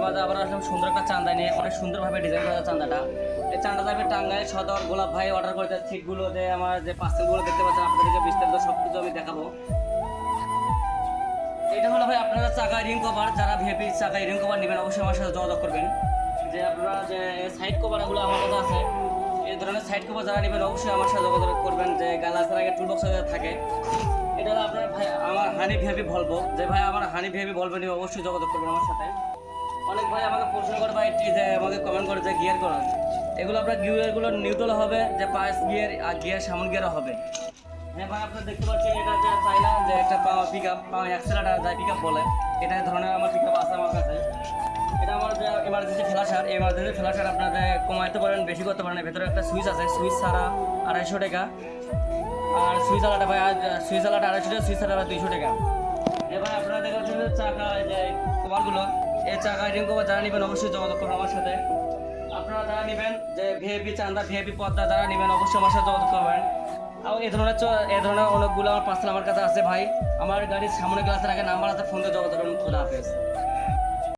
মাঝে আবার আসলাম সুন্দর একটা চান্দা নিয়ে, অনেক সুন্দরভাবে ডিজাইন করা চান্দাটা। এই চান্দা যাবে টাঙ্গাইল সদর। গোলাপ ভাই অর্ডার করেছে সিটগুলো, যে আমার যে পার্সেলগুলো দেখতে পাচ্ছেন আপনাদেরকে বিস্তারিত সব কিছু আমি দেখাবো। এটা হলো ভাই আপনারা চাকা রিং কভার, যারা ভিআইপি চাকা রিং কভার নেবেন অবশ্যই আমার সাথে যোগাযোগ করবেন। যে আপনারা যে সাইড কভারগুলো আমার কাছে আছে, এই ধরনের সাইড কভার যারা নেবেন অবশ্যই আমার সাথে যোগাযোগ করবেন। যে গালাসের আগে টুলবক্স থাকে, এটা হলো আপনার ভাই আমার হানি ভিআইপি ভলভো। যে ভাই আমার হানি ভিআইপি ভলভো নিয়ে অবশ্যই যোগাযোগ করবেন আমার সাথে। অনেক ভাই আমাকে প্রশ্ন করে ভাই যে আমাকে কমেন্ট করে যে গিয়ার করান, এগুলো আপনার গিয়ারগুলো নিউট্রাল হবে, যে পাঁচ গিয়ার আর গিয়ার সামন গিয়ারও হবে। হ্যাঁ ভাই আপনারা দেখতে পাচ্ছেন এটা যে চাইনা যে একটা পিক আপ অ্যাক্সেলারেটার যাই পিক আপ বলে, এটা ধরনের আমার পিক আপ আছে আমার কাছে। এটা আমার যে এমার্জেন্সি ফ্ল্যাশার, এমার্জেন্সি ফ্ল্যাশার আপনারা কমাইতে পারেন, বেশি করতে পারেন। ভেতরে একটা সুইচ আছে, সুইচ ছাড়া 250 টাকা, আর সুইচ আলাটা ভাই সুইচ আলাটা 250 টাকা, সুইচ ছাড়া 200 টাকা। এবার আপনারা দেখা যাচ্ছে যে চাকা যে কভারগুলো, এই চাকা রিং কভার যারা নেবেন অবশ্যই যোগাযোগ করবেন আমার সাথে। আপনারা যারা নেবেন যে ভিআইপি চান্দা ভিআইপি পর্দা যারা নেবেন অবশ্যই আমার সাথে যোগাযোগ করবেন। আর এই ধরনের অনেকগুলো আমার পার্সেল আমার কাছে আছে ভাই। আমার গাড়ির সামনে গ্লাসের আগে নাম্বার আছে, ফোন দিয়ে যোগাযোগ করুন। খোদা হাফেজ।